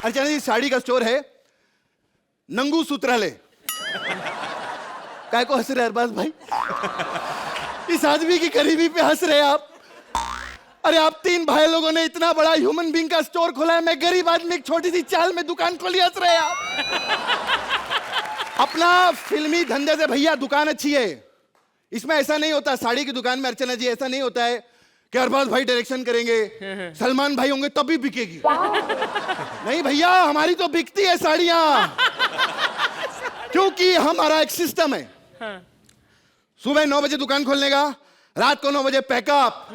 अर्चना जी साड़ी का स्टोर है नंगू सूत्रालय। काय को हंस रहे अरबाज भाई? इस आदमी की गरीबी पे हंस रहे आप। अरे आप 3 भाई लोगों ने इतना बड़ा ह्यूमन बीइंग का स्टोर खोला है, मैं गरीब आदमी एक छोटी सी चाल में दुकान खोली, हंस रहे आप। अपना फिल्मी धंधे से भैया दुकान अच्छी है, इसमें ऐसा नहीं होता। साड़ी की दुकान में अर्चना जी ऐसा नहीं होता है कि अरबाज भाई डायरेक्शन करेंगे, सलमान भाई होंगे तभी बिकेगी। नहीं भैया, हमारी तो बिकती है साड़ियां, क्योंकि हमारा एक सिस्टम है। सुबह 9 बजे दुकान खोलने का, रात को 9 बजे पैकअप।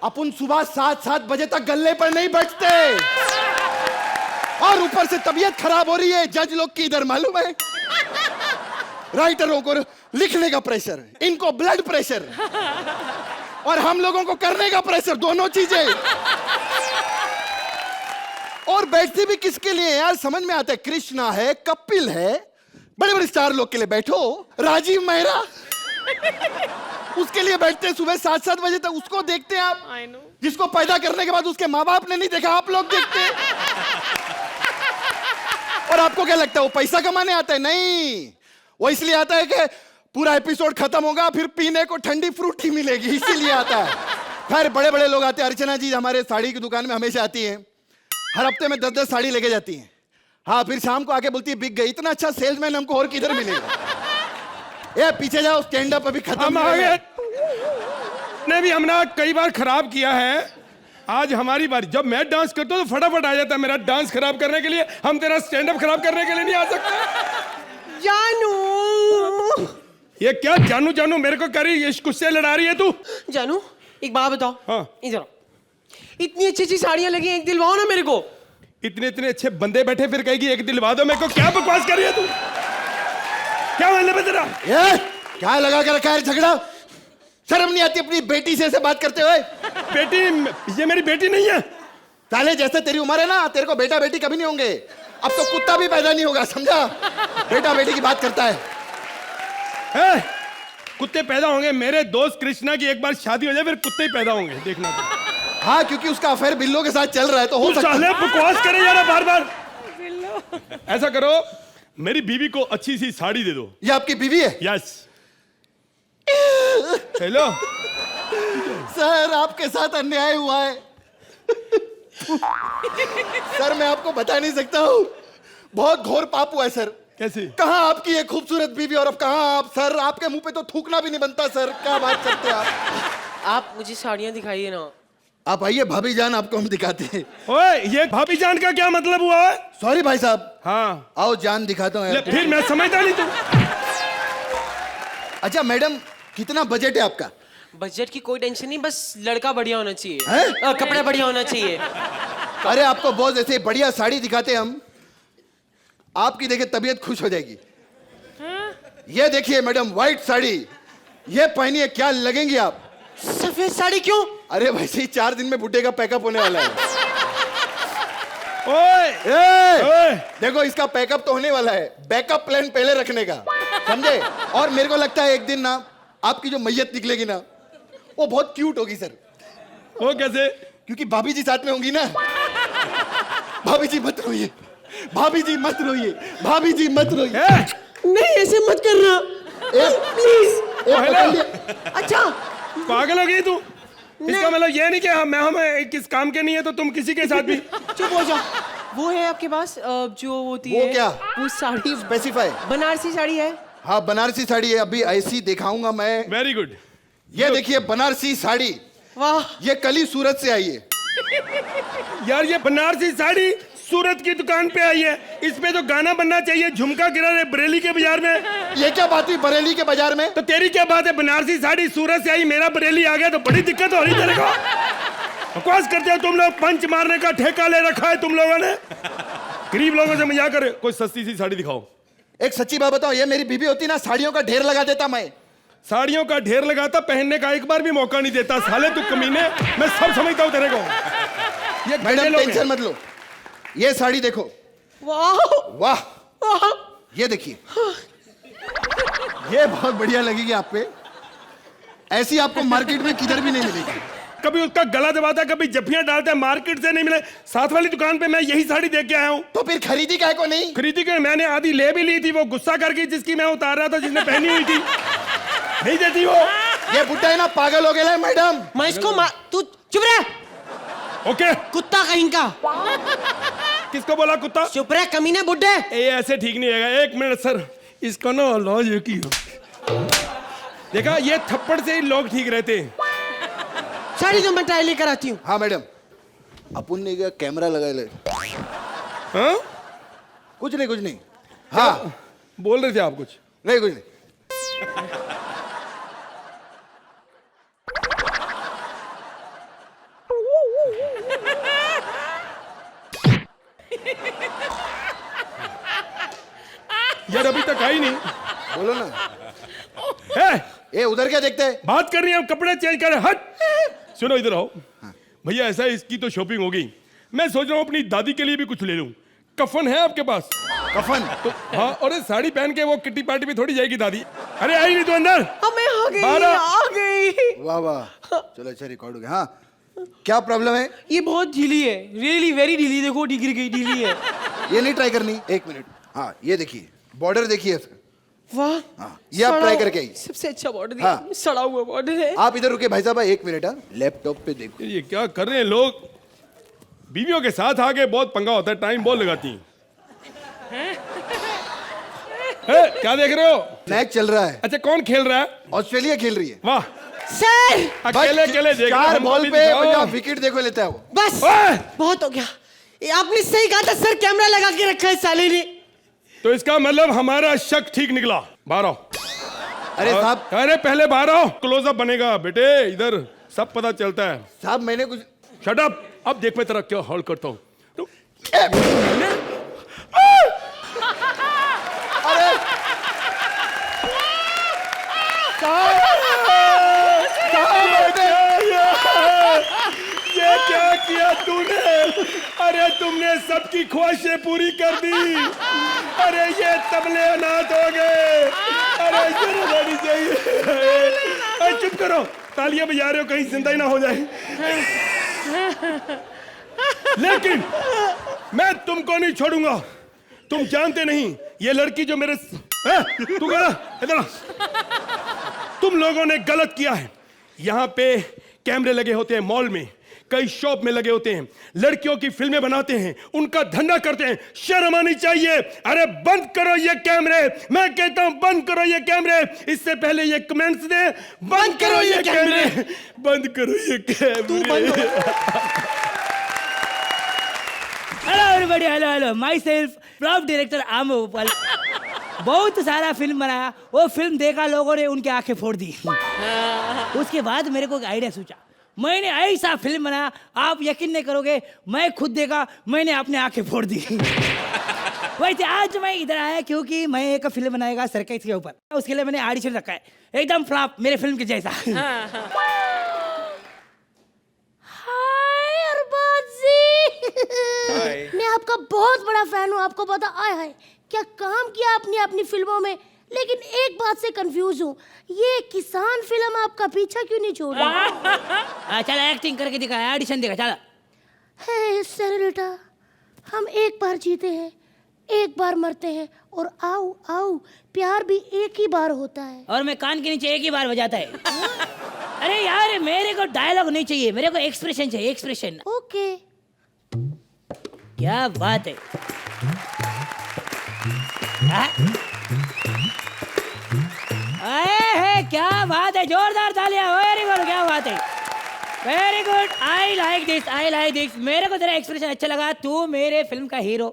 अपन सुबह 7 बजे तक गल्ले पर नहीं बैठते। और ऊपर से तबीयत खराब हो रही है, जज लोग की इधर मालूम है, राइटरों को लिखने का प्रेशर, इनको ब्लड प्रेशर, और हम लोगों को करने का प्रेशर, दोनों चीजें। और बैठते भी किसके लिए यार, समझ में आता है। कृष्णा है, कपिल है, बड़े बड़े स्टार लोग के लिए बैठो। राजीव मेहरा, उसके लिए बैठते हैं सुबह 7 बजे तक। उसको देखते हैं आप, जिसको पैदा करने के बाद उसके माँ बाप ने नहीं देखा, आप लोग देखते हैं। और आपको क्या लगता है वो पैसा कमाने आता है? नहीं, वो इसलिए आता है कि पूरा एपिसोड खत्म होगा, फिर पीने को ठंडी फ्रूटी मिलेगी, इसीलिए आता है। फिर बड़े बड़े लोग आते हैं। अर्चना जी हमारे साड़ी की दुकान में हमेशा आती हैं, हर हफ्ते में 10 साड़ी लेके जाती हैं। हाँ, फिर शाम को आके बोलती है बिक गई। इतना अच्छा सेल्समैन हमको और किधर मिलेगा? ए पीछे जाओ, स्टैंड अप अभी खत्म हो गया। ने भी हमने कई बार खराब किया है, आज हमारी बारी। जब मैं डांस करता हूँ तो फटाफट आ जाता है मेरा डांस खराब करने के लिए। हम तेरा स्टैंड अप खराब करने के लिए नहीं आ सकते। जानू, ये क्या जानू जानू मेरे को कह रही है? गुस्से लड़ा रही है तू? जानू एक बात बताओ। हाँ। इधर इतनी अच्छी अच्छी साड़ियां लगी हैं, एक दिलवाओ ना मेरे को। इतने इतने अच्छे बंदे बैठे, फिर कहेगी एक दिलवा दो मेरे को? क्या बकवास कर रही है तू? क्या मतलब है तेरा? ये क्या लगा कर रखा है झगड़ा? शर्म नहीं आती अपनी बेटी से ऐसे बात करते हुए? बेटी? ये मेरी बेटी नहीं है। साले जैसे तेरी उम्र है ना, तेरे को बेटा बेटी कभी नहीं होंगे। अब तो कुत्ता भी पैदा नहीं होगा, समझा? बेटा बेटी की बात करता है। कुत्ते पैदा होंगे? मेरे दोस्त कृष्णा की एक बार शादी हो जाए फिर कुत्ते ही पैदा होंगे, देखना तो। हाँ, क्योंकि उसका अफेयर बिल्लो के साथ चल रहा है, तो हो सकता है। बकवास करे जा रहा बार बार। ऐसा करो, मेरी बीवी को अच्छी सी साड़ी दे दो। ये आपकी बीवी है? यस। हेलो सर, आपके साथ अन्याय हुआ है। सर, मैं आपको बता नहीं सकता हूँ, बहुत घोर पाप हुआ है सर। कैसे? कहाँ आपकी ये खूबसूरत बीवी और अब कहाँ आप? सर, आपके मुंह पे तो थूकना भी नहीं बनता सर, क्या बात करते हैं आप मुझे साड़ियां दिखाइए ना। आप आइए भाभी जान, आपको हम दिखाते हैं। ओए, ये भाभी जान का क्या मतलब हुआ है? सॉरी भाई साहब। हाँ, आओ जान दिखाता हूँ। फिर मैं समझता नहीं तू। अच्छा मैडम, कितना बजट है आपका? बजट की कोई टेंशन नहीं, बस लड़का बढ़िया होना चाहिए, हैं? कपड़े बढ़िया होना चाहिए। अरे आपको बहुत ऐसे बढ़िया साड़ी दिखाते हैं हम, आपकी देखिए तबीयत खुश हो जाएगी। ये देखिए मैडम, व्हाइट साड़ी, ये पहनिए, क्या लगेंगी आप? सफेद साड़ी क्यों? अरे वैसे ही 4 दिन में बुड्ढे का पैकअप होने वाला है। ओए, देखो इसका पैकअप तो होने वाला है, बैकअप प्लान पहले रखने का, समझे? और मेरे को लगता है एक दिन ना आपकी जो मैयत निकलेगी ना, वो बहुत क्यूट होगी सर। वो कैसे? क्योंकि भाभी जी साथ में होंगी ना। भाभी जी मत रोइए, भाभी जी मत रोइए, भाभी जी मत रोइए। नहीं, ऐसे मत करना प्लीज। अच्छा, पागल हो गई तू? इसका मतलब ये नहीं कि हम किस काम के नहीं है तो तुम किसी के साथ भी? चुप हो जाओ। वो है आपके पास जो होती वो है, क्या? वो साड़ी स्पेसिफाई। बनारसी साड़ी है? हाँ, बनारसी साड़ी है, अभी ऐसी दिखाऊंगा मैं। Very good. ये देखिए बनारसी साड़ी, वाह, ये कल ही सूरत से आई है। यार ये बनारसी साड़ी सूरत की दुकान पे आई है, इस पे तो गाना बनना चाहिए, झुमका गिरा रहे बरेली के बाजार में। ये क्या बात हुई बरेली के बाजार में? तो तेरी क्या बात है? बनारसी साड़ी सूरत से आई, मेरा बरेली आ गया तो बड़ी दिक्कत हो रही तेरे को। बकवास करते हो तुम लोग, पंच मारने का ठेका ले रखा है तुम लोगों ने। गरीब लोगों से मजाक करे। कोई सस्ती सी साड़ी दिखाओ। एक सच्ची बात बताओ, ये मेरी बीवी होती ना, साड़ियों का ढेर लगा देता मैं। साड़ियों का ढेर लगाता, पहनने का एक बार भी मौका नहीं देता। साले तू कमीने, मैं सब समझता हूँ तेरे को। ये मैडम टेंशन मत लो, ये साड़ी देखो। वाह वाह, वाह, ये देखिए, ये बहुत बढ़िया लगेगी आप पे। ऐसी आपको मार्केट में किधर भी नहीं मिलेगी। कभी उसका गला दबाता है, कभी जफ्फियां डालता है, मार्केट से नहीं मिले। साथ वाली दुकान पे मैं यही साड़ी देख के आया हूँ। तो फिर खरीदी काहे को नहीं? खरीदी के मैंने आधी ले भी ली थी, वो गुस्सा करके जिसकी मैं उतार रहा था, जिसने पहनी हुई थी, नहीं देती वो। ये बुड्ढा है ना, पागल हो गया है मैडम। मैं इसको तू चुप रह। ओके। कुत्ता कहीं का। किसको बोला कुत्ता? चुप रह कमीने बुड्ढे। ये ऐसे ठीक नहीं है। एक मिनट सर, इसका ना लॉज की देखा, ये थप्पड़ से ही लोग ठीक रहते हैं। साड़ी तो मैं ट्राई लेकर आती हूँ। हाँ मैडम, अपन ने क्या कैमरा लगा ले? हाँ? कुछ नहीं। हाँ बोल रहे थे आप कुछ? नहीं, कुछ नहीं। यार अभी तक आई नहीं। बोलो ना। ये उधर क्या देखते हैं? बात करनी है, कपड़े चेंज कर। हट। सुनो इधर आओ। भैया ऐसा है, इसकी तो शॉपिंग हो गई। मैं सोच रहा हूँ अपनी दादी के लिए भी कुछ ले लूं। कफन है आपके पास? कफन तो हाँ, और साड़ी पहन के वो किट्टी पार्टी में थोड़ी जाएगी दादी। अरे आई नहीं तो अंदर। मैं आ गई। 12। आ गई। वाह वाह, चलो अच्छा रिकॉर्ड हो गया। हाँ क्या प्रॉब्लम है? ये बहुत ढीली है, रियली वेरी ढीली। देखो गिर गई, ढीली है। ये नहीं ट्राई करनी? एक मिनट। हाँ ये देखिए, बॉर्डर देखिए इसका। वाह। हाँ, ये आप ट्राई करके आइए। सबसे अच्छा बॉर्डर हाँ। दिया। सड़ा हुआ बॉर्डर है। आप इधर रुके भाई साहब, एक मिनट। हाँ लैपटॉप पे देखो। ये क्या कर रहे हैं लोग? बीवियों के साथ आके बहुत पंगा होता है, टाइम बहुत लगाती हैं। क्या देख रहे हो? मैच चल रहा है। अच्छा कौन खेल रहा है? ऑस्ट्रेलिया खेल रही है। वाह, सर अकेले अकेले देख रहे हो, 4 हमको बॉल भी पे दिखाओ। 50 विकेट देखो लेता है वो। बस ओए! बहुत हो गया। ये आपने सही कहा था सर, कैमरा लगा के रखा है साले ने। तो इसका मतलब हमारा शक ठीक निकला। बाहर आओ। अरे साहब, अरे पहले बाहर आओ, क्लोजअप बनेगा बेटे, इधर सब पता चलता है। साहब मैंने कुछ। Shut up. अब देख मैं तेरा क्या हॉल करता हूँ। तो ये क्या किया तूने? अरे तुमने सबकी ख्वाहिशें पूरी कर दी। अरे ये तबले अनाथ हो गए। अरे ये रहनी चाहिए। अरे चुप करो, तालियां बजा रहे हो, कहीं जिंदा ही ना हो जाए। लेकिन मैं तुमको नहीं छोड़ूंगा। तुम जानते नहीं, ये लड़की जो मेरे तू इधर। तुम लोगों ने गलत किया है। यहाँ पे कैमरे लगे होते हैं, मॉल में, कई शॉप में लगे होते हैं, लड़कियों की फिल्में बनाते हैं, उनका धंधा करते हैं। शर्म आनी चाहिए। अरे बंद करो ये कैमरे, मैं कहता हूं बंद करो ये कैमरे। इससे पहले ये कमेंट्स दे, बंद करो ये कैमरे, बंद करो ये कैमरे। Hello everybody, hello my self prop director आम गोपाल। बहुत सारा फिल्म बनाया, वो फिल्म देखा लोगों ने, उनकी आंखें फोड़ दी। उसके बाद मेरे को एक आइडिया सोचा, मैंने ऐसा फिल्म बनाया, आप यकीन नहीं करोगे, मैं खुद देखा, मैंने अपने आंखें फोड़ दी। वैसे आज मैं इधर आया क्योंकि मैं एक फिल्म बनाएगा सर्कस के ऊपर, उसके लिए मैंने ऑडिशन रखा है, एकदम फ्लॉप, मेरे फिल्म के जैसा। हाय अरबाज जी। मैं आपका बहुत बड़ा फैन हूँ, आपको पता। आय हाय क्या काम किया आपने अपनी फिल्मों में। लेकिन एक बात से कंफ्यूज हूँ, ये किसान फिल्म आपका पीछा क्यों नहीं छोड़ रहा? चल एक्टिंग करके दिखा, ऑडिशन दिखा, चल। हे सेनोरिटा, हम एक बार जीते हैं, एक बार मरते हैं, और आओ आओ, प्यार भी एक ही बार होता है। और मैं कान के नीचे एक ही बार बजाता है। अरे यार मेरे को डायलॉग नहीं चाहिए, मेरे को एक्सप्रेशन चाहिए, एक्सप्रेशन। ओके। क्या बात है। क्या बात है, जोरदार तालियां। वेरी गुड, क्या बात है, very good. I like this, I like this. मेरे को तेरा एक्सप्रेशन अच्छा लगा, तू मेरे फिल्म का हीरो।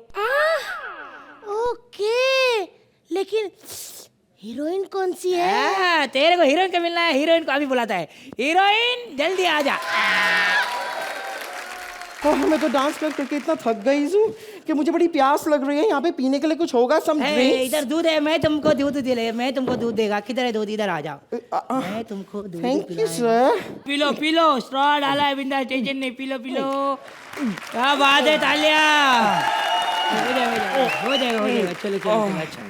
ओके, लेकिन हीरोइन कौन सी है? तेरे को हीरोइन का मिलना है, हीरोइन को अभी बुलाता है। हीरोइन जल्दी आ जा। मैं तो डांस कर करके इतना थक गई हूँ कि मुझे बड़ी प्यास लग रही है। यहाँ पे पीने के लिए कुछ होगा? Some drinks. इधर दूध है, मैं तुमको दूध दिले, मैं तुमको दूध देगा। किधर है दूध? इधर आ जाओ, मैं तुमको दूध thank you sir. P low P low, straw डाला है, बिंदा टेंशन नहीं, पी लो पी लो। क्या बात है, तालिया। हो जाएगा हो जाएगा हो जाएगा। चलो चलो, अच्छा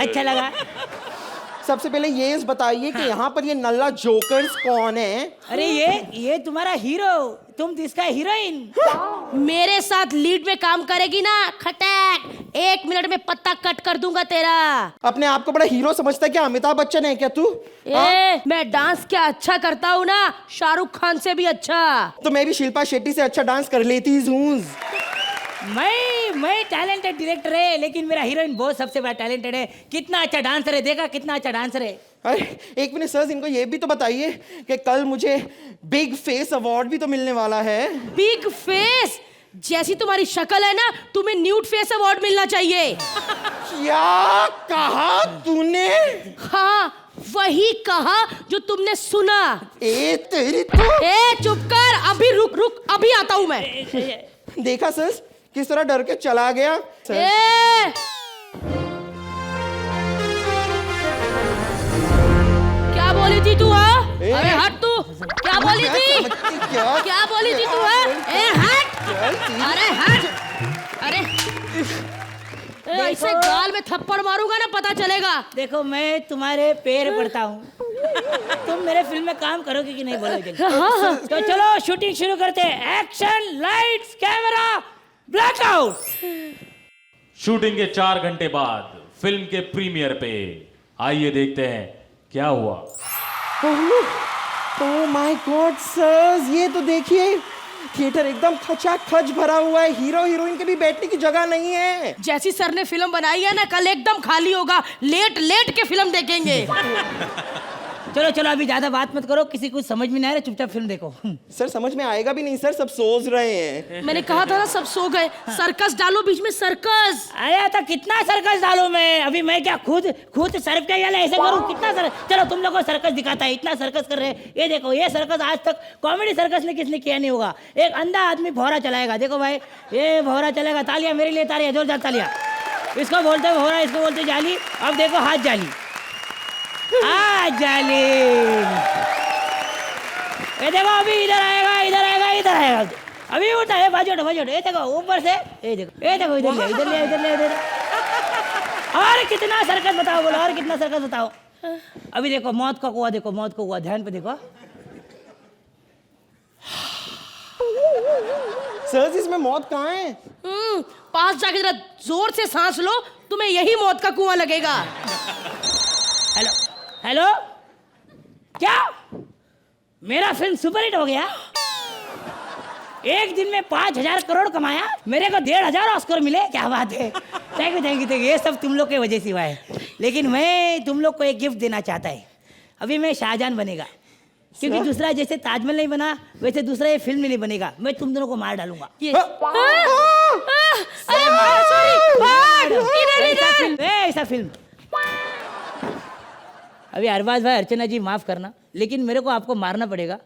अच्छा लगा। सबसे पहले ये बताइए कि यहाँ पर ये नल्ला जोकर्स कौन है? अरे ये तुम्हारा हीरो, तुम इसका हीरोइन। मेरे साथ लीड में काम करेगी ना खटैक, 1 मिनट में पत्ता कट कर दूंगा तेरा। अपने आप को बड़ा हीरो समझता है क्या? अमिताभ बच्चन है क्या तू? मैं डांस क्या अच्छा करता हूँ ना, शाहरुख खान से भी अच्छा। तो मैं भी शिल्पा शेट्टी से अच्छा डांस कर लेती हूँ। मैं टैलेंटेड डायरेक्टर है, लेकिन मेरा हीरोइन बहुत सबसे बड़ा टैलेंटेड है। कितना अच्छा डांसर है, देखा कितना अच्छा डांसर है। अरे एक मिनट सर, इनको ये भी तो बताइए कि कल मुझे बिग फेस अवार्ड भी तो मिलने वाला है। Big face? जैसी तुम्हारी शक्ल है ना, तुम्हें न्यूड फेस अवार्ड मिलना चाहिए। क्या कहा तूने? हाँ, वही कहा जो तुमने सुना। ए तेरी तो। ए चुप कर, अभी रुक, अभी आता हूँ मैं। देखा सर किस तरह डर के चला गया। ए! क्या बोली थी तू? हाँ, अरे हट तू। क्या बोली थी? क्या बोली थी तू? ए हट, अरे हट, अरे ऐसे गाल में थप्पड़ मारूंगा ना, पता चलेगा। देखो मैं तुम्हारे पैर पड़ता हूँ, तुम मेरे फिल्म में काम करोगे कि नहीं बोलोगे? तो चलो शूटिंग शुरू करते हैं। Action, lights, camera, blackout. Shooting के 4 घंटे बाद फिल्म के प्रीमियर पे आइए देखते हैं क्या हुआ। ओह माय गॉड सर, ये तो देखिए थिएटर एकदम खचाखच भरा हुआ है। हीरो हीरोइन के भी बैठने की जगह नहीं है। जैसी सर ने फिल्म बनाई है ना, कल एकदम खाली होगा, लेट के फिल्म देखेंगे। चलो चलो अभी ज्यादा बात मत करो, किसी को समझ में नहीं आ रहा, चुपचाप फिल्म देखो। सर समझ में आएगा भी नहीं सर, सब सोच रहे हैं। मैंने कहा था ना सब सो गए। सर्कस डालो बीच में, सर्कस। आया था, कितना सर्कस डालूं मैं? अभी मैं क्या खुद सर्फ के ऐसे करूं? कितना सर्कस? चलो तुम लोगों को सर्कस दिखाता है, इतना सर्कस कर रहे हैं। ये देखो, ये सर्कस आज तक कॉमेडी सर्कस ने किसने किया नहीं होगा। एक अंधा आदमी भौरा चलाएगा, देखो भाई ये भौरा चलेगा। तालियां मेरे लिए, तालियां, जोरदार तालियां। इसको बोलते हैं भौरा, इसको बोलते जाली। अब देखो हाथ जाली, जाली। ये देखो अभी इधर आएगा, इधर आएगा, इधर आएगा। अभी उठा है, बाजू उठो। ये देखो ऊपर से, ये देखो इधर ले। और कितना सर्कस बताओ, बोलो और कितना सर्कस बताओ। अभी देखो मौत का कुआं, देखो मौत का कुआं, ध्यान पे देखो। सर इसमें मौत कहाँ है? पास जाके जरा जोर से सांस लो, तुम्हें यही मौत का कुआं लगेगा। हेलो, क्या मेरा फिल्म सुपरहिट हो गया? एक दिन में 5,000 करोड़ कमाया, मेरे को 1,500 ऑस्कर मिले। क्या बात है, थैंक यू। ये सब तुम लोग के वजह से हुआ है। लेकिन मैं तुम लोग को एक गिफ्ट देना चाहता है। अभी मैं शाहजहान बनेगा, क्योंकि दूसरा जैसे ताजमहल नहीं बना वैसे दूसरा ये फिल्म नहीं बनेगा। मैं तुम दोनों को मार डालूंगा। ऐसा फिल्म। अभी अरबाज भाई, अर्चना जी माफ करना, लेकिन मेरे को आपको मारना पड़ेगा,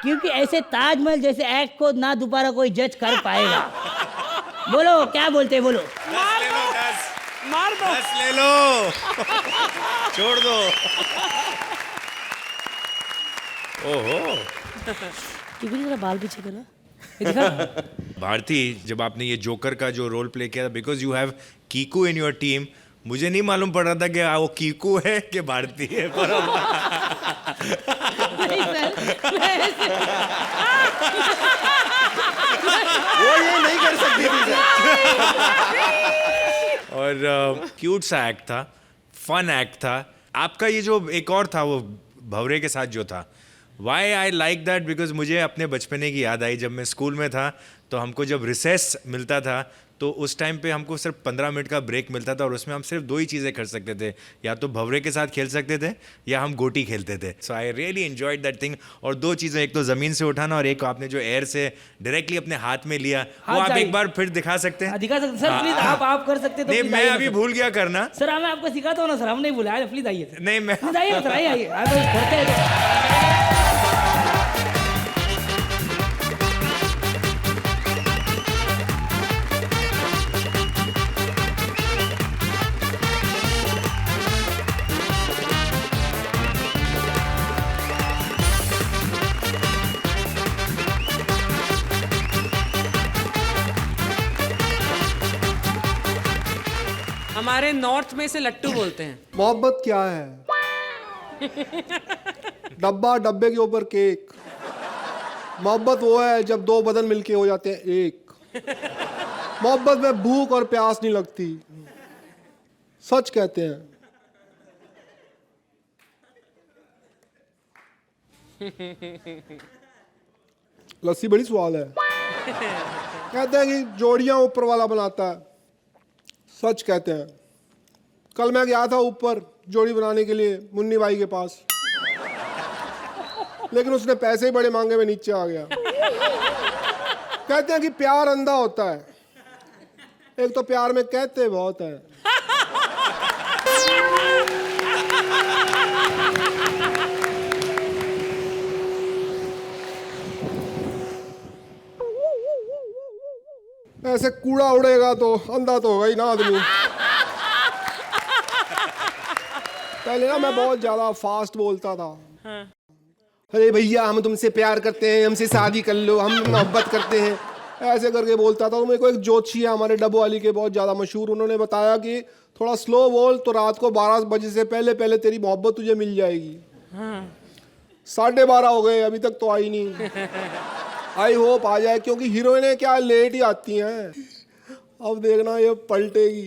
क्योंकि ऐसे ताजमहल जैसे एक्ट को ना दोबारा कोई जज कर पाएगा। बोलो क्या बोलते हैं, बोलो। मार दो, 10 ले लो। छोड़ दो। ओहो, जरा बाल पीछे करो। भारती, जब आपने ये जोकर का जो रोल प्ले किया था, because you have Kiku in your team, मुझे नहीं मालूम पड़ रहा था कि वो कीकू है कि भारती है। पर वो ये नहीं कर सकती थी सर। और क्यूट सा एक्ट था, फन एक्ट था आपका। ये जो एक और था वो भवरे के साथ जो था, why I like that, because मुझे अपने बचपने की याद आई। जब मैं स्कूल में था तो हमको जब रिसेस मिलता था तो उस टाइम पे हमको सिर्फ 15 मिनट का ब्रेक मिलता था, और उसमें हम सिर्फ 2 ही चीज़ें कर सकते थे, या तो भवरे के साथ खेल सकते थे या हम गोटी खेलते थे। So I really enjoyed that thing. और 2 चीज़ें, एक तो ज़मीन से उठाना और एक आपने जो एयर से डायरेक्टली अपने हाथ में लिया, वो आप एक बार फिर दिखा सकते हैं? दिखा सकते सर, प्लीज। आप कर सकते तो नहीं, मैं अभी भूल गया करना। सर मैं आपको सिखाता हूँ ना सर, हम नहीं भूला। प्लीज आइए। नहीं, मैं आइए सर, आइए। हमारे नॉर्थ में इसे लट्टू बोलते हैं। मोहब्बत क्या है? डब्बा, डब्बे के ऊपर केक। मोहब्बत वो है जब दो बदन मिलके हो जाते हैं एक। मोहब्बत में भूख और प्यास नहीं लगती, सच कहते हैं। लस्सी बड़ी स्वाद है। कहते हैं कि जोड़ियां ऊपर वाला बनाता है, सच कहते हैं। कल मैं गया था ऊपर जोड़ी बनाने के लिए मुन्नी भाई के पास, लेकिन उसने पैसे ही बड़े मांगे, मैं नीचे आ गया। कहते हैं कि प्यार अंधा होता है, एक तो प्यार में कहते बहुत है। ऐसे कूड़ा उड़ेगा तो अंधा तो होगा ही ना आदमी। पहले ना मैं बहुत ज्यादा फास्ट बोलता था। अरे भैया हम तुमसे प्यार करते हैं, हमसे शादी कर लो, हम मोहब्बत करते हैं, ऐसे करके बोलता था। तो मेरे को एक जोशी है हमारे डब्बो वाली के, बहुत ज्यादा मशहूर, उन्होंने बताया कि थोड़ा स्लो बोल तो रात को 12 बजे से पहले पहले तेरी मोहब्बत तुझे मिल जाएगी। 12:30 हो गए, अभी तक तो आई नहीं। आई होप आ जाए, क्योंकि हीरोइनें क्या लेट ही आती हैं। अब देखना ये पलटेगी,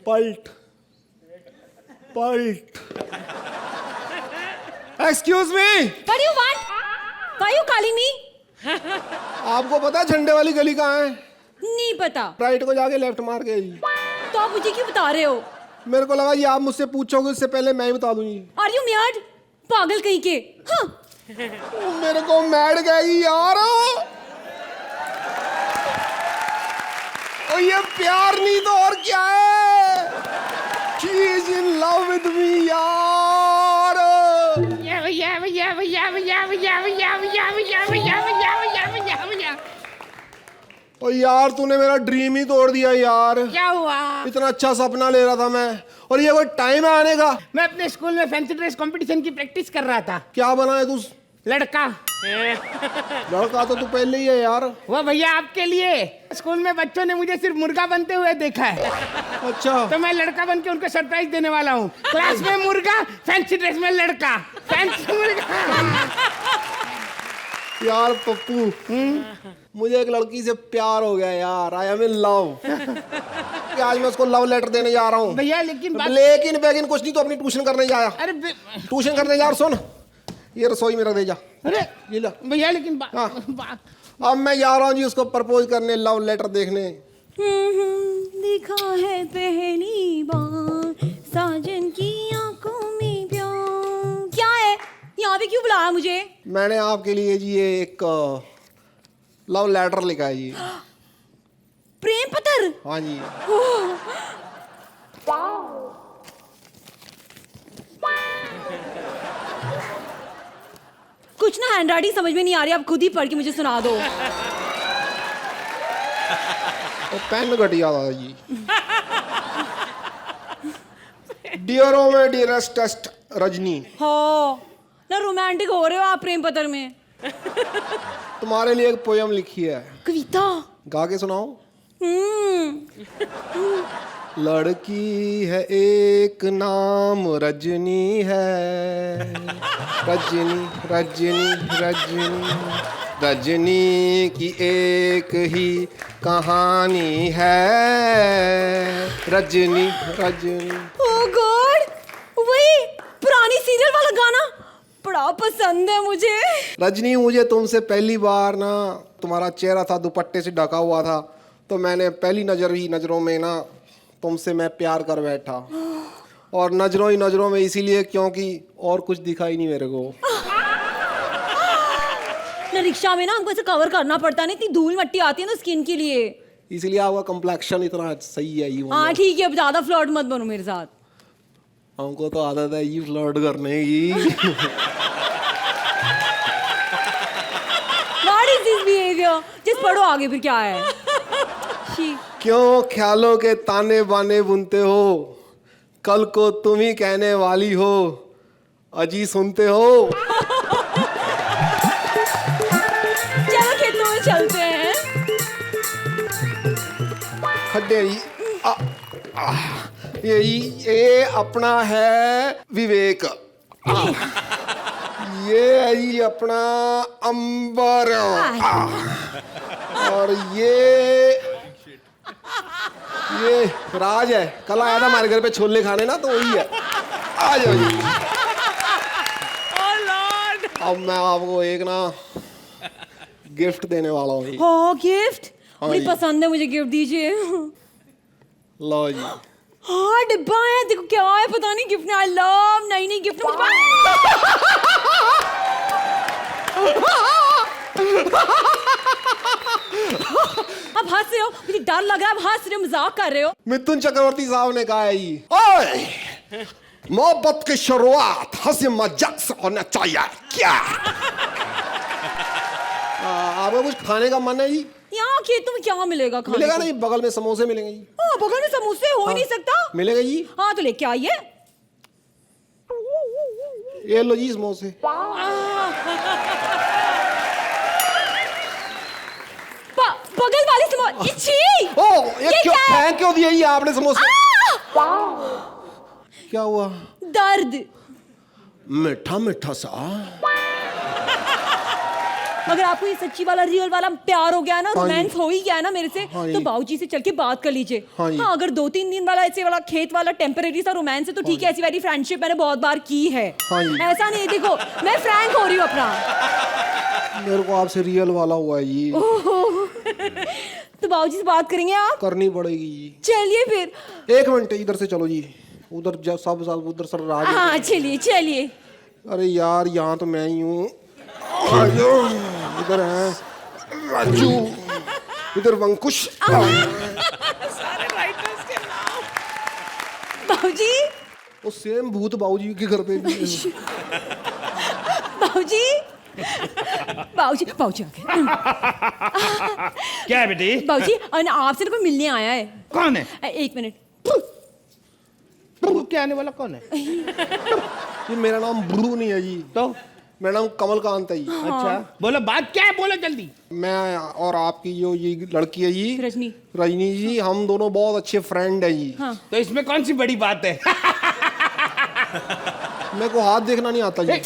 पलट पलट। Excuse me, What do you want? Why you calling me? आपको पता है झंडे वाली गली कहाँ है? नहीं पता। राइट को जाके लेफ्ट मार के जी। तो आप मुझे क्यों बता रहे हो? मेरे को लगा ये आप मुझसे पूछोगे, उससे पहले मैं ही बता दूंगी। Are you mad? पागल कहीं के। हाँ। मेरे को मैड गई यार। और ये प्यार नहीं तो और क्या है? She is in love with me यार। और यार तूने मेरा ड्रीम ही तोड़ दिया यार। क्या हुआ? इतना अच्छा सपना ले रहा था मैं, और ये कोई टाइम है आने का? मैं अपने स्कूल में फैंसी ड्रेस कंपटीशन की प्रैक्टिस कर रहा था। क्या बना है तू? लड़का। लड़का तो तू पहले ही है यार। वो भैया आपके लिए स्कूल में बच्चों ने मुझे सिर्फ मुर्गा बनते हुए देखा है। अच्छा, तो मैं लड़का बन के उनको सरप्राइज देने वाला हूँ। क्लास में मुर्गा, फैंसी ड्रेस में लड़का, फैंसी मुर्गा। यार पप्पू, मुझे एक लड़की से प्यार हो गया यार। I am in love. आज मैं उसको लव लेटर देने जा रहा हूँ भैया लेकिन लेकिन कुछ नहीं तो अपनी ट्यूशन करने जाया। अरे ट्यूशन करने जा। सुन, ये रसोई में रख दे जा। अरे ये ला भैया लेकिन हाँ। अब मैं जा रहा हूँ जी उसको प्रपोज करने, लव लेटर देखने। दिखा है पहली बार साजन की आंखों में प्यार। क्या है? यहाँ पे क्यों बुलाया मुझे? मैंने आपके लिए जी ये एक लव लेटर लिखा है जी। प्रेम पत्र? हाँ जी। कुछ ना हैंड राइटिंग समझ में नहीं आ रही, आप खुद ही पढ़ के मुझे सुना दो। पेन घटिया था जी। डियरो में डियरेस्ट रजनी। हो ना, रोमांटिक हो रहे हो आप प्रेम पत्र में। तुम्हारे लिए एक पोयम लिखी है। कविता? गा के सुनाओ। लड़की है एक नाम रजनी है, रजनी रजनी रजनी, रजनी की एक ही कहानी है, रजनी रजनी। ओह गॉड, वही पुरानी सीरियल वाला गाना बड़ा पसंद है मुझे। रजनी, मुझे तुमसे पहली बार ना, तुम्हारा चेहरा था दुपट्टे से ढका हुआ था, तो मैंने पहली नजर ही नजरों में ना तुमसे मैं प्यार कर बैठा। और नजरों ही नजरों में इसीलिए क्योंकि और कुछ दिखाई नहीं मेरे को। ना रिक्शा में ना हमको ऐसे कवर करना पड़ता नहीं, इतनी धूल मिट्टी आती है ना स्किन के लिए, इसलिए आपका कम्प्लेक्शन इतना सही है। ये हाँ ठीक है, अब ज्यादा फ्लर्ट मत बनो मेरे साथ। हमको तो आदत है ये फ्लर्ट करने की। What is this behavior? जिस पढ़ो आगे फिर क्या है? शी। क्यों ख्यालों के ताने बाने बुनते हो, कल को तुम ही कहने वाली हो, अजी सुनते हो। चलो खेतों में चलते हैं। खड्डे ये अपना है विवेक, ये है जी अपना अंबर, और ये राज है। कल आया था हमारे घर पे छोले खाने ना, तो वही है। आ जाओ जी। अब मैं आपको एक ना गिफ्ट देने वाला हूँ। हाँ गिफ्ट, बड़ी जी। पसंद है मुझे, गिफ्ट दीजिए। लो जी। हाँ डिब्बा है, देखो क्या है पता नहीं गिफ्ट में। आई लव नई नई गिफ्ट। अब हंस रहे हो, मुझे डर लग रहा है। अब हंस रहे हो, मजाक कर रहे हो। मिथुन चक्रवर्ती साहब ने कहा है जी, ओए मोहब्बत की शुरुआत हंसी मजाक से होना चाहिए क्या? आपको कुछ खाने का मन है जी? यहाँ खेतों में क्या मिलेगा खाने मिलेगा को? नहीं, बगल में समोसे मिलेंगे जी। हाँ, बगल में समोसे हो ही नहीं सकता। मिलेगा जी। हाँ तो लेके आइए। ये लो जी समोसे। बगल वाले समोसे। छी! ओ ये क्यों क्या है? फेंक क्यों दिए ये आपने समोसे? क्या हुआ? दर्द। मीठा मीठा सा। अगर आपको ये सच्ची वाला रियल वाला प्यार हो गया ना, हाँ जी। रोमांस हो ही गया ना मेरे से, हाँ जी। तो बाबूजी से चल के बात कर लीजिए। हाँ जी। हाँ, अगर 2-3 दिन वाला ऐसे वाला खेत वाला टेम्परेरी सा रोमांस है तो ठीक है। ऐसी वाली फ्रेंडशिप मैंने बहुत बार की है। हाँ जी। ऐसा नहीं, देखो मैं फ्रैंक हो रही हूँ अपना। मेरे को आपसे रियल वाला हुआ है जी। तो बाबूजी से बात करेंगे आप? करनी पड़ेगी जी। चलिए फिर। एक मिनट, इधर से चलो जी। उधर जब सब उधर सर राज है। हाँ चलिए चलिए। अरे यार यहाँ तो मैं ही हूँ। इधर है राजू, इधर वंकुश। बाबूजी, वो सेम भूत बाबूजी के घर पे भी है। बाबूजी, बाबूजी, बाबूजी आ गए। क्या है बेटी? बाबूजी, आपसे ना कोई मिलने आया है। कौन है? एक मिनट। क्या आने वाला कौन है? ये मेरा नाम ब्रू नहीं है जी, तो मेरा नाम कमलकांत है जी। अच्छा बोलो, बात क्या है, बोलो जल्दी। मैं और आपकी जो ये लड़की है जी, रजनी। रजनी जी, हम दोनों बहुत अच्छे फ्रेंड हैं जी। हाँ। तो इसमें कौन सी बड़ी बात है? मेरे को हाथ देखना नहीं आता जी।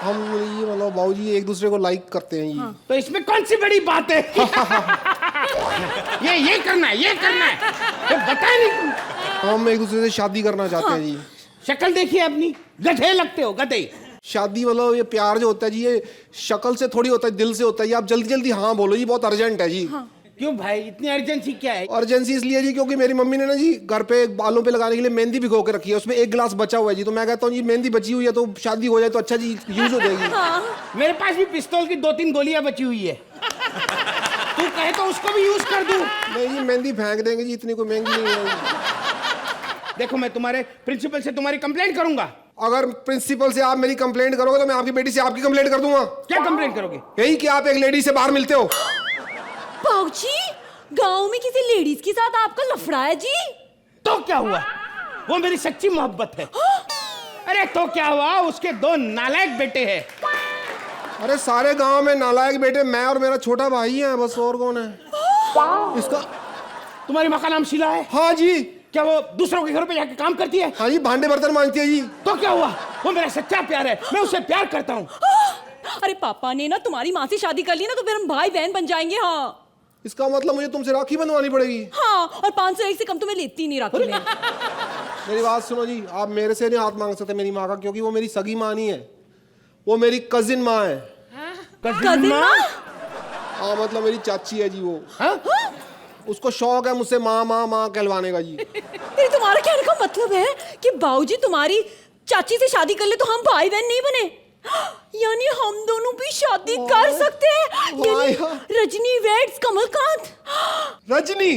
हम ये मतलब बाबूजी एक दूसरे को लाइक करते हैं जी। तो इसमें कौन सी बड़ी बात है? ये करना है, ये करना है, तो बता नहीं। हम एक दूसरे से शादी करना चाहते हैं जी। शक्ल देखिए अपनी, गधे लगते हो, गधे। शादी मतलब ये प्यार जो होता है जी, ये शक्ल से थोड़ी होता है, दिल से होता है। ये आप जल्दी जल्दी हाँ बोलो जी, बहुत अर्जेंट है जी। क्यों भाई, इतनी अर्जेंसी क्या है? अर्जेंसी इसलिए जी क्योंकि मेरी मम्मी ने ना जी घर पे बालों पे लगाने के लिए मेहंदी भिगो के रखी है, उसमें एक गिलास बचा हुआ है जी। तो मैं कहता हूँ जी मेहंदी बची हुई है तो शादी हो जाए तो अच्छा जी, यूज हो जाएगी। मेरे पास भी पिस्तौल की 2-3 गोलियां बची हुई है। तू कहे तो उसको भी यूज कर दूं। नहीं जी, मेहंदी फेंक देंगे जी, इतनी कोई महंगी नहीं है। देखो मैं तुम्हारे प्रिंसिपल से तुम्हारी कंप्लेंट करूंगा। अगर प्रिंसिपल से आप मेरी कंप्लेंट करोगे तो मैं आपकी बेटी से आपकी कंप्लेंट कर दूंगा। क्या कंप्लेंट करोगे? यही कि आप एक लेडी से बाहर मिलते हो। बाबूजी, गांव में किसी लेडीज के साथ आपका लफड़ा है जी? तो क्या हुआ? वो मेरी सच्ची मोहब्बत है। अरे तो क्या हुआ, उसके 2 नालायक बेटे हैं। अरे सारे गांव में नालायक बेटे मैं और मेरा छोटा भाई है, बस और कौन है? इसका तुम्हारी माँ का नाम शीला है? हाँ जी। क्या वो दूसरों के घर पे जाके काम करती है? हाँ जी, भांडे बर्तन मांजती है जी। तो क्या हुआ, वो मेरा सच्चा प्यार है, मैं उससे प्यार करता हूँ। अरे पापा ने ना तुम्हारी माँ से शादी कर ली ना, तो फिर हम भाई बहन बन जाएंगे। हाँ इसका मतलब मुझे तुमसे राखी बंधवानी पड़ेगी। हाँ, और 501 से कम तो मैं लेती नहीं राखी में। मेरी बात सुनो जी, आप मेरे से नहीं हाथ मांग सकते मेरी माँ का, क्योंकि वो मेरी सगी माँ नहीं है, वो मेरी कजिन माँ है। कजिन माँ? हाँ मतलब मेरी चाची है जी वो। हाँ? उसको शौक है मुझसे माँ माँ माँ कहलवाने का जी। तेरी तुम्हारा कहने का मतलब है कि बाबूजी तुम्हारी चाची से शादी कर ले तो हम भाई बहन नहीं बने? यानी हम दोनों भी शादी कर सकते हैं? यानी रजनी वेड्स कमलकांत। रजनी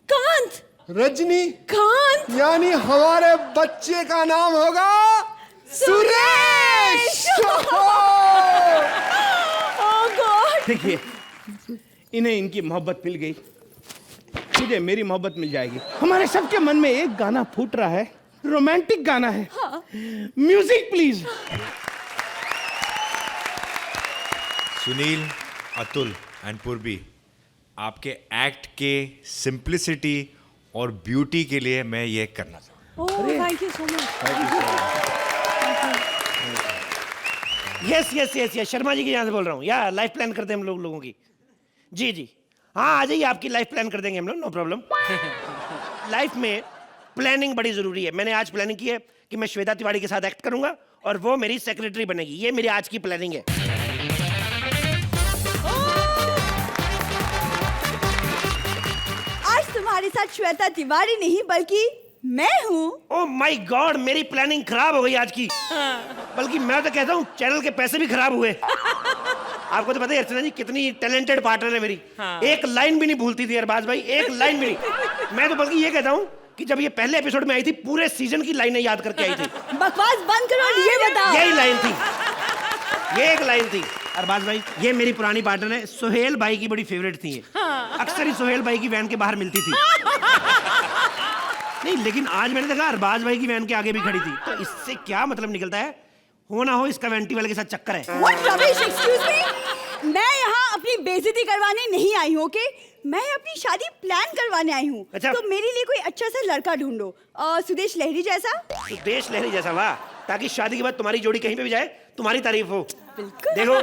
कांत। रजनी कांत। यानी हमारे बच्चे का नाम होगा सुरेश। ओह गॉड। देखिए, इन्हें इनकी मोहब्बत मिल गई, मुझे मेरी मोहब्बत मिल जाएगी। हमारे सबके मन में एक गाना फूट रहा है, रोमांटिक गाना है। हाँ। Music please. Sunil, Atul and पूर्वी, आपके एक्ट के सिंप्लिसिटी, और ब्यूटी के लिए मैं ये करना चाहता हूँ। Thank you so much. Yes yes yes yes, Sharma ji के यहाँ से बोल रहा हूँ। या लाइफ प्लान करते हैं हम लोगों की। जी जी हाँ, आ जाइए, आपकी लाइफ प्लान कर देंगे हम लोग, नो प्रॉब्लम। लाइफ में प्लानिंग बड़ी जरूरी है। मैंने आज प्लानिंग की है कि मैं श्वेता तिवारी के साथ एक्ट करूंगा और वो मेरी सेक्रेटरी बनेगी। ये मेरी आज की प्लानिंग है। आज तुम्हारे साथ श्वेता तिवारी नहीं बल्कि मैं हूँ। ओह माय गॉड, मेरी प्लानिंग खराब हो गई आज की। बल्कि मैं तो कहता हूँ चैनल के पैसे भी खराब हुए। आपको तो पता है अर्चना जी कितनी टैलेंटेड पार्टनर है मेरी। एक लाइन भी नहीं भूलती थी अरबाज भाई, एक लाइन भी नहीं। मैं तो बल्कि ये कहता हूँ कि जब ये पहले एपिसोड में आई थी पूरे सीजन की लाइनें याद करके आई थी। बकवास बंद करो और ये बताओ। यही लाइन थी, ये एक लाइन थी। अरबाज भाई ये मेरी पुरानी पार्टनर है, सुहेल भाई की बड़ी फेवरेट थी ये। अक्सर ही सुहेल भाई की वैन के बाहर मिलती थी। नहीं लेकिन आज मैंने देखा अरबाज भाई की वैन के आगे भी खड़ी थी। तो इससे क्या मतलब निकलता है, हो ना हो इसका वेंटी वाले के साथ चक्कर है। What rubbish, excuse me? मैं यहाँ अपनी बेइज्जती करवाने नहीं आई हूँ, ओके? मैं अपनी शादी प्लान करवाने आई हूँ। अच्छा। तो मेरे लिए कोई अच्छा सा लड़का ढूंढो, सुदेश लहरी जैसा। सुदेश लहरी जैसा, वाह, ताकि शादी के बाद तुम्हारी जोड़ी कहीं पे भी जाए तुम्हारी तारीफ हो। देखो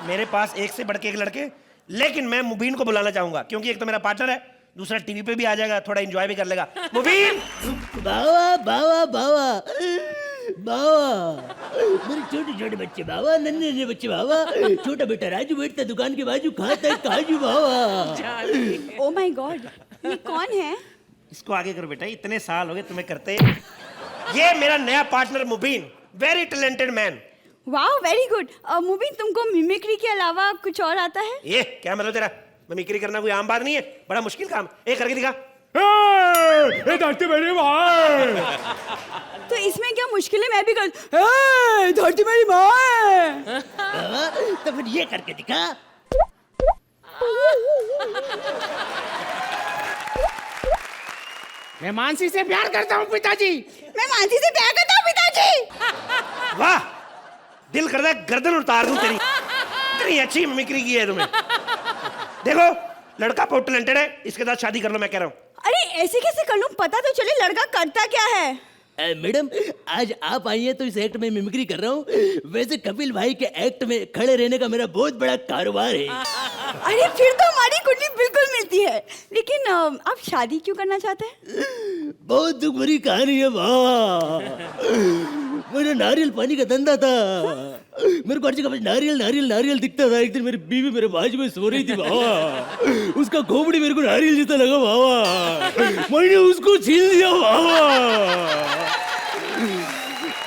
मेरे पास एक से बढ़ के एक लड़के, लेकिन मैं मुबीन को बुलाना चाहूंगा क्योंकि एक तो मेरा पार्टनर है, दूसरा टीवी पे भी आ जाएगा, थोड़ा एंजॉय भी कर लेगा। मुबीन बावा बावा बावा बावा, मेरे छोटे छोटे बच्चे बावा, नन्हे नन्हे बच्चे बावा। छोटा बेटा राजू बैठता दुकान के बाजू, खाता है काजू बावा। ओ माय गॉड, ये कौन है? इसको आगे करो बेटा, इतने साल हो गए तुम्हें करते। ये मेरा नया पार्टनर मुबीन, वेरी टैलेंटेड मैन। वाह, वेरी गुड। मुबीन, तुमको मिमिक्री के अलावा कुछ और आता है? ये क्या मतलब तेरा, मिमिक्री करना कोई आम बात नहीं है, बड़ा मुश्किल काम। एक करके दिखा। तो इसमें क्या मुश्किल है, मैं भी कर। धरती मेरी माँ है। तो फिर ये करके दिखा। मैं मानसी से प्यार करता हूँ पिताजी। मैं मानसी से प्यार करता हूँ पिताजी। वाह, दिल करता है गर्दन उतार दूं तेरी, इतनी अच्छी मिमिक्री की है तुमने। देखो लड़का बहुत टैलेंटेड है, इसके साथ शादी कर लो मैं कह रहा हूँ। अरे ऐसे कैसे कर लूं, पता तो चले लड़का करता क्या है। मैडम आज आप आई हैं तो इस एक्ट में मिमिक्री कर रहा हूँ। वैसे कपिल भाई के एक्ट में खड़े रहने का मेरा बहुत बड़ा कारोबार है। अरे फिर तो हमारी कुंडली बिल्कुल मिलती है। लेकिन आप शादी क्यों करना चाहते हैं? बहुत दुख भरी कहानी है वाह। मेरा नारियल पानी का धंधा था, मेरे को हर जगह नारियल नारियल नारियल दिखता था। एक दिन मेरी बीवी मेरे बाजू में सो रही थी बाबा, उसका खोपड़ी मेरे को नारियल जैसा लगा बाबा, मैंने उसको छीन लिया बाबा।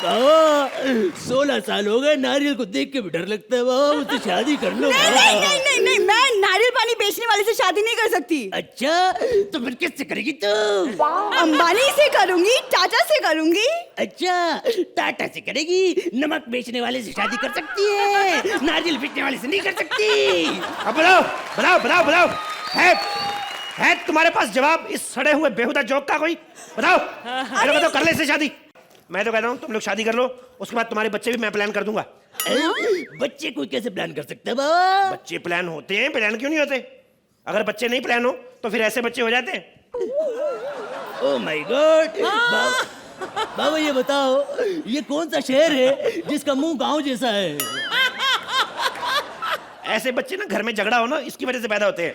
16 साल हो गए, नारियल को देख के भी डर लगता है बाबा, मुझसे शादी कर लो। नहीं नहीं नहीं नहीं नहीं, मैं नारियल पानी बेचने वाले से शादी नहीं कर सकती। अच्छा तो फिर किससे करेगी तू? अंबानी से करूंगी, टाटा से करूंगी। अच्छा टाटा से करेगी, नमक बेचने वाले से शादी कर सकती है, नारियल बेचने वाले से नहीं कर सकती। अब बताओ बताओ बताओ बताओ, है तुम्हारे पास जवाब इस सड़े हुए बेहुदा जोक का कोई? बताओ अरे बताओ, कर ले इससे शादी। मैं तो कहता हूँ तुम लोग शादी कर लो, उसके बाद तुम्हारे बच्चे भी मैं प्लान कर दूंगा। बच्चे को कैसे प्लान कर सकते हैं बाबा? बच्चे प्लान होते हैं, प्लान क्यों नहीं होते? अगर बच्चे नहीं प्लान हो तो फिर ऐसे बच्चे हो जाते हैं। Oh my God. बाबा ये बताओ, ये कौन सा शहर है जिसका मुंह गांव जैसा है? ऐसे बच्चे ना घर में झगड़ा हो ना, इसकी वजह से पैदा होते हैं।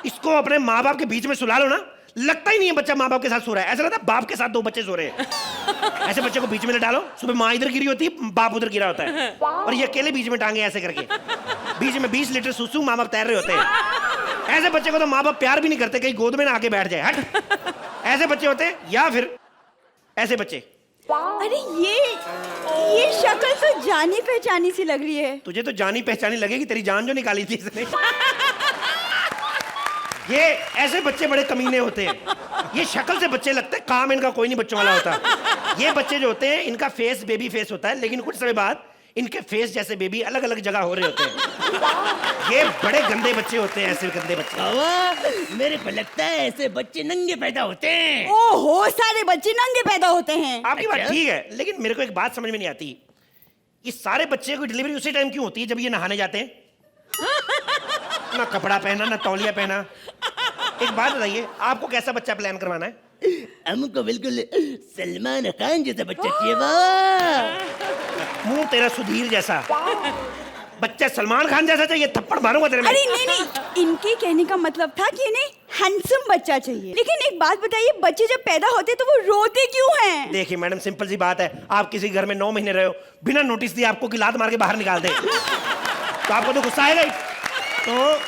इसको अपने माँ बाप के बीच में सुला लो ना, लगता ही नहीं है बच्चा माँ बाप के साथ सो रहा है, ऐसा लगता है बाप के साथ 2 बच्चे सो रहे हैं। ऐसे बच्चे को बीच में डालो, सुबह माँ इधर गिरी होती है, बाप उधर गिरा होता है, और ये अकेले बीच में टांगे ऐसे करके, बीच में 20 लीटर सुसु माँ बाप तैर रहे होते हैं। ऐसे बच्चे को तो माँ बाप प्यार भी नहीं करते, कहीं गोद में ना आके बैठ जाए। हट, ऐसे बच्चे होते हैं, या फिर ऐसे बच्चे। अरे ये शक्ल तो जानी पहचानी सी लग रही है। तुझे तो जानी पहचानी लगेगी, तेरी जान जो निकाली थी इसने। ये ऐसे बच्चे बड़े कमीने होते हैं, ये शक्ल से बच्चे लगते हैं, काम इनका कोई नहीं बच्चों वाला होता। ये बच्चे जो होते हैं इनका फेस बेबी फेस होता है, लेकिन कुछ समय बाद इनके फेस जैसे बेबी अलग अलग जगह हो रहे होते हैं। ये बड़े गंदे बच्चे होते हैं, ऐसे गंदे बच्चे। बाबा मेरे को लगता है ऐसे बच्चे नंगे पैदा होते हैं। ओहो, सारे बच्चे नंगे पैदा होते हैं। आपकी बात ठीक है, लेकिन मेरे को एक बात समझ में नहीं आती, ये सारे बच्चे की डिलीवरी उसी टाइम क्यों होती है जब ये नहाने जाते हैं? ना कपड़ा पहना, ना तौलिया पहना, एक बात बताइए, आपको कैसा बच्चा प्लान करवाना है? हमको बिल्कुल सलमान खान जैसा बच्चा चाहिए बाबा। मुंह तेरा सुधीर जैसा। बच्चा सलमान खान जैसा चाहिए, थप्पड़ मारूंगा तेरे में। अरे नहीं नहीं, इनके कहने का मतलब था कि इन्हें हैंडसम बच्चा चाहिए। लेकिन एक बात बताइए, बच्चे जब पैदा होते तो वो रोते क्यों हैं? देखिए मैडम, सिंपल सी बात है, आप किसी घर में 9 महीने रहे हो, बिना नोटिस दिए आपको की लात मार के बाहर निकाल दे तो आपको तो गुस्सा आएगा ही। तो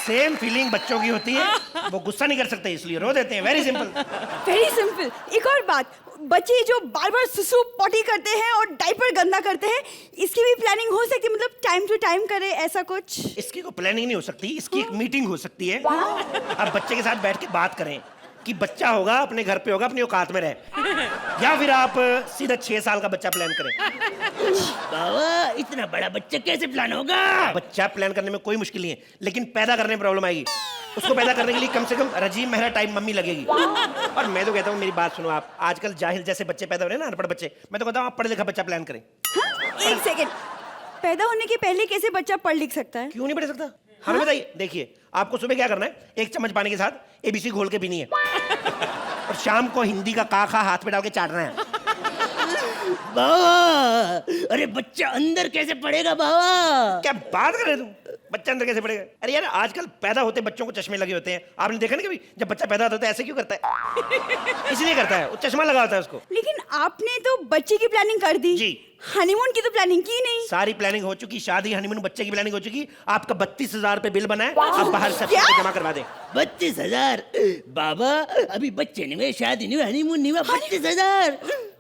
सेम फीलिंग बच्चों की होती है, वो गुस्सा नहीं कर सकते इसलिए रो देते हैं। Very simple. Very simple. एक और बात, बच्चे जो बार बार सुसु पॉटी करते हैं और डायपर गंदा करते हैं, इसकी भी प्लानिंग हो सकती है? मतलब टाइम टू टाइम करे ऐसा कुछ? इसकी कोई प्लानिंग नहीं हो सकती, इसकी एक मीटिंग हो सकती है। अब बच्चे के साथ बैठ के बात करें कि बच्चा होगा, अपने घर पे होगा, अपनी औकात में रहे, या फिर आप सीधा 6 साल का बच्चा प्लान करें। बाबा इतना बड़ा बच्चा कैसे प्लान होगा? बच्चा प्लान करने में कोई मुश्किल नहीं है, लेकिन पैदा करने में प्रॉब्लम आएगी। उसको पैदा करने के लिए कम से कम रजीम मेहरा टाइम मम्मी लगेगी। और मैं तो कहता हूँ, मेरी बात सुनो आप, आजकल जाहिल जैसे बच्चे पैदा हो रहे हैं ना, अनपढ़ बच्चे, मैं तो कहता हूँ आप पढ़े लिखा बच्चा प्लान करें। एक सेकेंड, पैदा होने के पहले कैसे बच्चा पढ़ लिख सकता है? क्यों नहीं पढ़ सकता? हमें बताइए। देखिए, आपको सुबह क्या करना है, 1 चम्मच पानी के साथ ABC घोल के पीनी है और शाम को हिंदी का का खा हाथ में डाल के चाटना है। बाबा अरे बच्चा अंदर कैसे पड़ेगा बाबा? क्या बात कर रहे तुम? बच्चा अंदर कैसे पड़ेगा? अरे यार, आजकल पैदा होते बच्चों को चश्मे लगे होते हैं, आपने देखा नहीं कभी? जब बच्चा पैदा होता है ऐसे क्यों करता है? इसलिए करता है, वो चश्मा लगा होता है उसको। लेकिन आपने तो बच्चे की प्लानिंग कर दी जी। हनीमून की तो प्लानिंग की नहीं। सारी प्लानिंग हो चुकी, शादी, हनीमून, बच्चे की प्लानिंग हो चुकी। आपका 32,000 रुपए बिल बना है, आप बाहर सब क्या? जमा करवा दें। 32,000? बाबा अभी बच्चे नहीं हुए, शादी नहीं हुई, हनीमून नहीं हुआ, 32,000?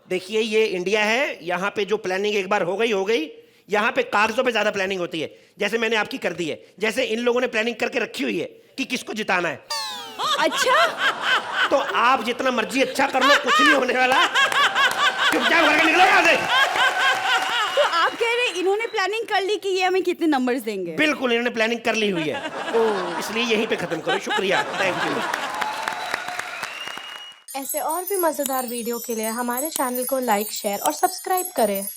देखिए, ये इंडिया है, यहाँ पे जो प्लानिंग एक बार हो गई। यहाँ पे कागजों पे ज्यादा प्लानिंग होती है, जैसे मैंने आपकी कर दी है। जैसे इन लोगों ने प्लानिंग करके रखी हुई है कि किसको जिताना है। अच्छा, तो आप जितना मर्जी अच्छा कर लो, कुछ नहीं होने वाला। चुपचाप करके निकलो यहाँ से। तो आप कह रहे हैं इन्होंने प्लानिंग कर ली कि ये हमें कितने नंबर्स देंगे? बिल्कुल, इन्होंने प्लानिंग कर ली हुई है, इसलिए यहीं पे खत्म करो। शुक्रिया, थैंक यू। ऐसे और भी मजेदार वीडियो के लिए हमारे चैनल को लाइक, शेयर और सब्सक्राइब करें।